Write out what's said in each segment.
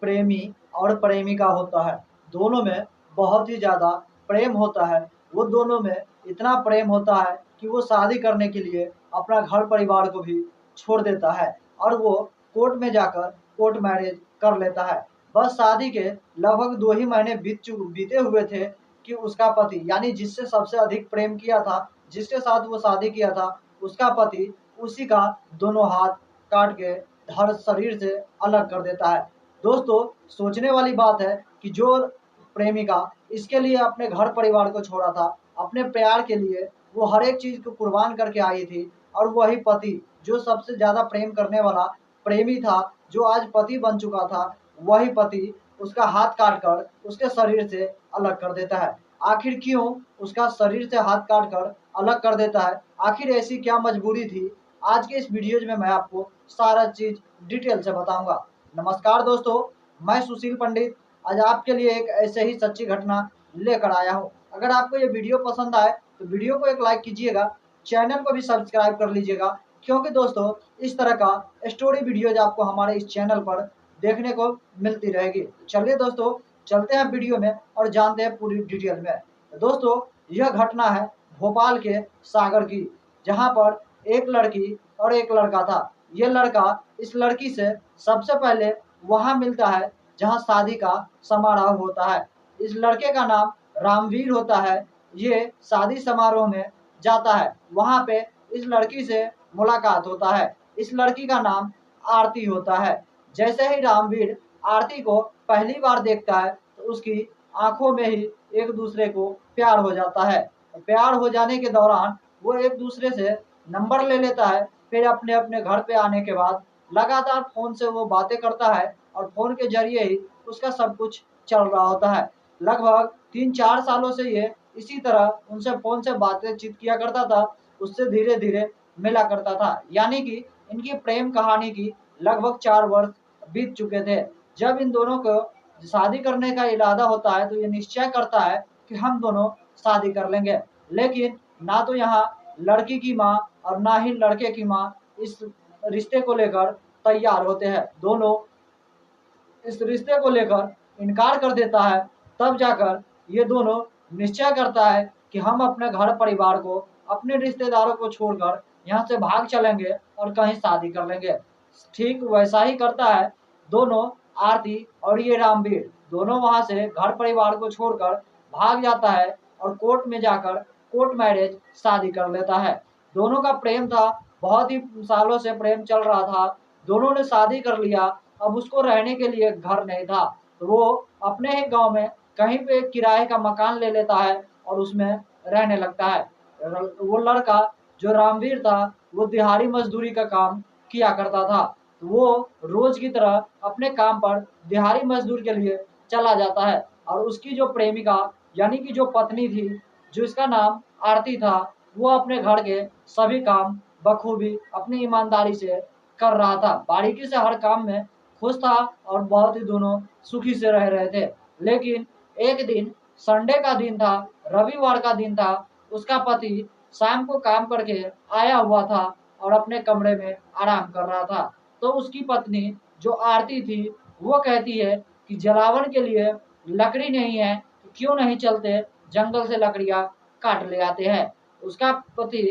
प्रेमी और प्रेमिका होता है, दोनों में बहुत ही ज़्यादा प्रेम होता है। वो दोनों में इतना प्रेम होता है कि वो शादी करने के लिए अपना घर परिवार को भी छोड़ देता है और वो कोर्ट में जाकर कोर्ट मैरिज कर लेता है। बस शादी के लगभग 2 ही महीने बीते हुए थे कि उसका पति, यानी जिससे सबसे अधिक प्रेम किया था, जिसके साथ वो शादी किया था, उसका पति उसी का दोनों हाथ काट के हर शरीर से अलग कर देता है। दोस्तों, सोचने वाली बात है कि जो प्रेमिका इसके लिए अपने घर परिवार को छोड़ा था, अपने प्यार के लिए वो हर एक चीज़ को कुर्बान करके आई थी, और वही पति जो सबसे ज़्यादा प्रेम करने वाला प्रेमी था, जो आज पति बन चुका था, वही पति उसका हाथ काट कर उसके शरीर से अलग कर देता है। आखिर क्यों उसका शरीर से हाथ काट कर अलग कर देता है? आखिर ऐसी क्या मजबूरी थी? आज के इस वीडियो में मैं आपको सारा चीज़ डिटेल से बताऊंगा। नमस्कार दोस्तों, मैं सुशील पंडित आज आपके लिए एक ऐसे ही सच्ची घटना लेकर आया हूँ। अगर आपको ये वीडियो पसंद आए तो वीडियो को एक लाइक कीजिएगा, चैनल को भी सब्सक्राइब कर लीजिएगा, क्योंकि दोस्तों इस तरह का स्टोरी वीडियोज आपको हमारे इस चैनल पर देखने को मिलती रहेगी। चलिए दोस्तों, चलते हैं वीडियो में और जानते हैं पूरी डिटेल में। तो दोस्तों, यह घटना है भोपाल के सागर की, जहाँ पर एक लड़की और एक लड़का था। ये लड़का इस लड़की से सबसे पहले वहाँ मिलता है जहाँ शादी का समारोह होता है। इस लड़के का नाम रामवीर होता है। ये शादी समारोह में जाता है, वहाँ पे इस लड़की से मुलाकात होता है। इस लड़की का नाम आरती होता है। जैसे ही रामवीर आरती को पहली बार देखता है तो उसकी आंखों में ही एक दूसरे को प्यार हो जाता है। प्यार हो जाने के दौरान वो एक दूसरे से नंबर ले लेता है। फिर अपने अपने घर पे आने के बाद लगातार फ़ोन से वो बातें करता है और फ़ोन के ज़रिए ही उसका सब कुछ चल रहा होता है। लगभग 3-4 सालों से ये इसी तरह उनसे फ़ोन से बातचीत किया करता था, उससे धीरे-धीरे मिला करता था। यानी कि इनकी प्रेम कहानी की लगभग 4 वर्ष बीत चुके थे। जब इन दोनों को शादी करने का इरादा होता है तो ये निश्चय करता है कि हम दोनों शादी कर लेंगे। लेकिन ना तो यहाँ लड़की की माँ और ना ही लड़के की माँ इस रिश्ते को लेकर तैयार होते हैं। दोनों इस रिश्ते को लेकर इनकार कर देता है। तब जाकर ये दोनों निश्चय करता है कि हम अपने घर परिवार को, अपने रिश्तेदारों को छोड़कर यहाँ से भाग चलेंगे और कहीं शादी कर लेंगे। ठीक वैसा ही करता है दोनों, आरती और ये रामवीर दोनों वहाँ से घर परिवार को छोड़कर भाग जाता है और कोर्ट में जाकर कोर्ट मैरिज शादी कर लेता है। दोनों का प्रेम था, बहुत ही सालों से प्रेम चल रहा था। दोनों ने शादी कर लिया। अब उसको रहने के लिए घर नहीं था, तो वो अपने ही गांव में कहीं पे किराए का मकान ले लेता है और उसमें रहने लगता है। वो लड़का जो रामवीर था, वो दिहाड़ी मजदूरी का काम किया करता था। तो वो रोज की तरह अपने काम पर दिहाड़ी मजदूर के लिए चला जाता है और उसकी जो प्रेमिका, यानी कि जो पत्नी थी, जो इसका नाम आरती था, वो अपने घर के सभी काम बखूबी अपनी ईमानदारी से कर रहा था। बारीकी से हर काम में खुश था और बहुत ही दोनों सुखी से रह रहे थे। लेकिन एक दिन संडे का दिन था, रविवार का दिन था। उसका पति शाम को काम करके आया हुआ था और अपने कमरे में आराम कर रहा था। तो उसकी पत्नी जो आरती थी, वो कहती है कि जलावन के लिए लकड़ी नहीं है तो क्यों नहीं चलते जंगल से लकड़ियाँ काट ले आते हैं। उसका पति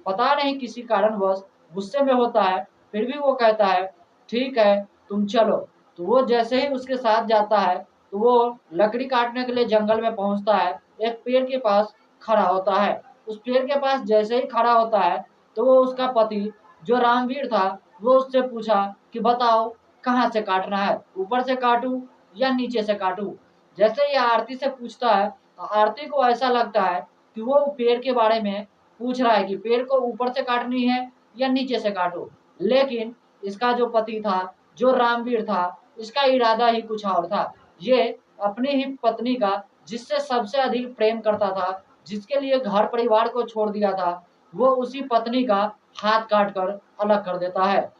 पता नहीं किसी कारणवश गुस्से में होता है, फिर भी वो कहता है ठीक है तुम चलो। तो वो जैसे ही उसके साथ जाता है तो वो लकड़ी काटने के लिए जंगल में पहुंचता है। एक पेड़ के पास खड़ा होता है। उस पेड़ के पास जैसे ही खड़ा होता है तो वो उसका पति जो रामवीर था, वो उससे पूछा कि बताओ कहाँ से काटना है, ऊपर से काटूं या नीचे से काटूं। जैसे ही आरती से पूछता है तो आरती को ऐसा लगता है कि वो पेड़ के बारे में पूछ रहा है कि पेड़ को ऊपर से काटनी है या नीचे से काटूं। लेकिन इसका जो पति था, जो रामवीर था, इसका इरादा ही कुछ और था। ये अपनी ही पत्नी का, जिससे सबसे अधिक प्रेम करता था, जिसके लिए घर परिवार को छोड़ दिया था, वो उसी पत्नी का हाथ काट कर अलग कर देता है।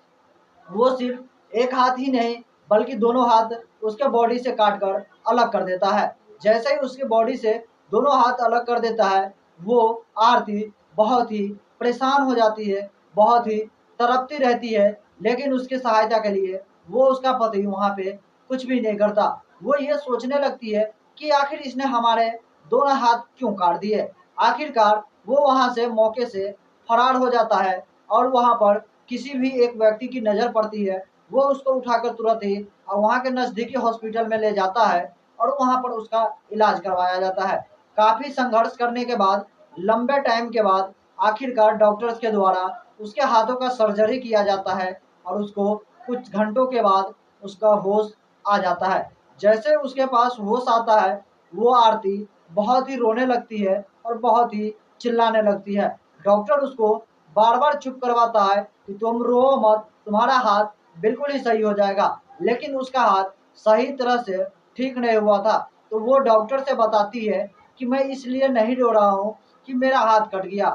वो सिर्फ एक हाथ ही नहीं बल्कि दोनों हाथ उसके बॉडी से काट कर अलग कर देता है। जैसे ही उसके बॉडी से दोनों हाथ अलग कर देता है, वो आरती बहुत ही परेशान हो जाती है, बहुत ही तड़पती रहती है। लेकिन उसकी सहायता के लिए वो उसका पति वहाँ पे कुछ भी नहीं करता। वो ये सोचने लगती है कि आखिर इसने हमारे दोनों हाथ क्यों काट दिए। आखिरकार वो वहां से मौके से फरार हो जाता है और वहां पर किसी भी एक व्यक्ति की नज़र पड़ती है। वो उसको उठाकर तुरंत ही वहां के नज़दीकी हॉस्पिटल में ले जाता है और वहां पर उसका इलाज करवाया जाता है। काफ़ी संघर्ष करने के बाद, लंबे टाइम के बाद आखिरकार डॉक्टर्स के द्वारा उसके हाथों का सर्जरी किया जाता है और उसको कुछ घंटों के बाद उसका होश आ जाता है। जैसे उसके पास होश आता है, वो आरती बहुत ही रोने लगती है और बहुत ही चिल्लाने लगती है। डॉक्टर उसको बार बार चुप करवाता है कि तुम रो मत, तुम्हारा हाथ बिल्कुल ही सही हो जाएगा। लेकिन उसका हाथ सही तरह से ठीक नहीं हुआ था। तो वो डॉक्टर से बताती है कि मैं इसलिए नहीं रो रहा हूँ कि मेरा हाथ कट गया,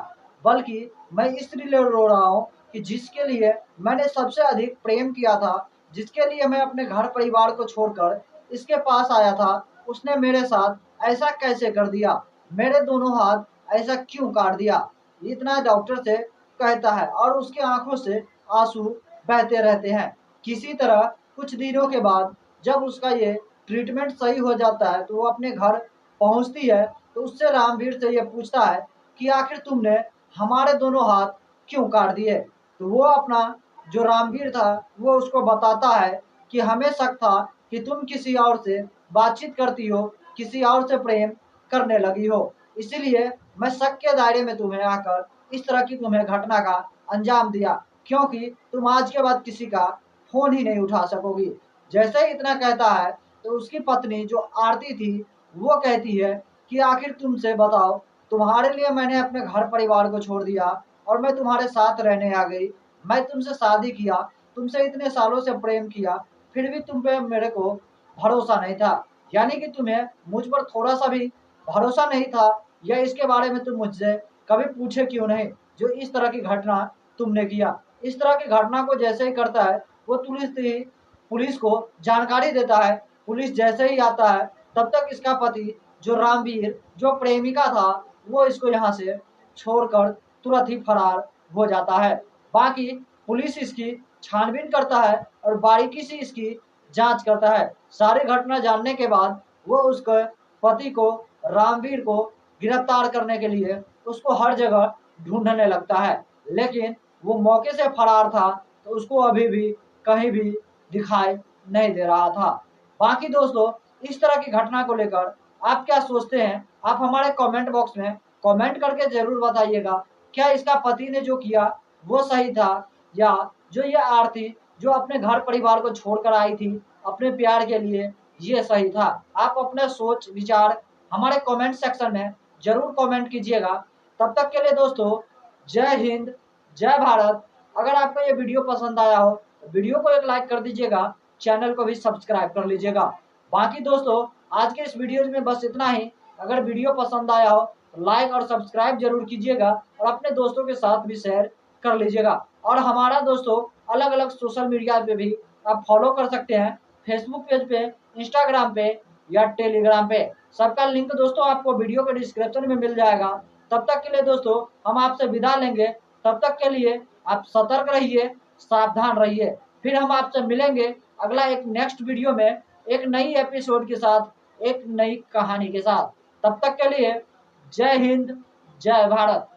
बल्कि मैं इसलिए रो रहा हूँ कि जिसके लिए मैंने सबसे अधिक प्रेम किया था, जिसके लिए मैं अपने घर परिवार को छोड़कर इसके पास आया था, उसने मेरे साथ ऐसा कैसे कर दिया, मेरे दोनों हाथ ऐसा क्यों काट दिया। इतना डॉक्टर से कहता है और उसकी आंखों से आंसू बहते रहते हैं। किसी तरह कुछ दिनों के बाद जब उसका ये ट्रीटमेंट सही हो जाता है, तो वो अपने घर पहुंचती है। तो उससे रामवीर से ये पूछता है कि आखिर तुमने हमारे दोनों हाथ क्यों काट दिए। तो वो अपना जो रामवीर था वो उसको बताता है कि हमें शक था कि तुम किसी और से बातचीत करती हो, किसी और से प्रेम करने लगी हो, इसीलिए मैं शक के दायरे में तुम्हें आकर इस तरह की तुम्हें घटना का अंजाम दिया, क्योंकि तुम आज के बाद किसी का फोन ही नहीं उठा सकोगी। जैसे ही इतना कहता है, तो उसकी पत्नी जो आरती थी वो कहती है कि आखिर तुमसे बताओ, तुम्हारे लिए मैंने अपने घर परिवार को छोड़ दिया और मैं तुम्हारे साथ रहने आ गई। मैं तुमसे शादी किया, तुमसे इतने सालों से प्रेम किया, फिर भी तुम पे मेरे को भरोसा नहीं था। यानी कि तुम्हें मुझ पर थोड़ा सा भी भरोसा नहीं था, या इसके बारे में तुम मुझसे कभी पूछे क्यों नहीं, जो इस तरह की घटना तुमने किया। इस तरह की घटना को जैसे ही करता है, वो पुलिस को जानकारी देता है। पुलिस जैसे ही आता है, तब तक इसका पति जो रामवीर, जो प्रेमिका था, वो इसको यहाँ से छोड़कर तुरंत ही फरार हो जाता है। बाकी पुलिस इसकी छानबीन करता है और बारीकी से इसकी जांच करता है। सारी घटना जानने के बाद वो उसके पति को, रामवीर को गिरफ्तार करने के लिए उसको हर जगह ढूंढने लगता है। लेकिन वो मौके से फरार था, तो उसको अभी भी कहीं भी दिखाई नहीं दे रहा था। बाकी दोस्तों, इस तरह की घटना को लेकर आप क्या सोचते हैं? आप हमारे कमेंट बॉक्स में कमेंट करके जरूर बताइएगा। क्या इसका पति ने जो किया वो सही था, या जो ये आरती जो अपने घर परिवार को छोड़कर आई थी अपने प्यार के लिए, ये सही था? आप अपने सोच विचार हमारे कमेंट सेक्शन में जरूर कमेंट कीजिएगा। तब तक के लिए दोस्तों, जय हिंद, जय भारत। अगर आपको ये वीडियो पसंद आया हो तो वीडियो को एक लाइक कर दीजिएगा, चैनल को भी सब्सक्राइब कर लीजिएगा। बाकी दोस्तों, आज के इस वीडियो में बस इतना ही। अगर वीडियो पसंद आया हो तो लाइक और सब्सक्राइब जरूर कीजिएगा और अपने दोस्तों के साथ भी शेयर कर लीजिएगा। और हमारा दोस्तों अलग अलग सोशल मीडिया पे भी आप फॉलो कर सकते हैं, फेसबुक पेज पे, इंस्टाग्राम पे या टेलीग्राम पे। सबका लिंक दोस्तों आपको वीडियो के डिस्क्रिप्शन में मिल जाएगा। तब तक के लिए दोस्तों हम आपसे विदा लेंगे। तब तक के लिए आप सतर्क रहिए, सावधान रहिए। फिर हम आपसे मिलेंगे अगला एक नेक्स्ट वीडियो में, एक नई एपिसोड के साथ, एक नई कहानी के साथ। तब तक के लिए जय हिंद, जय भारत।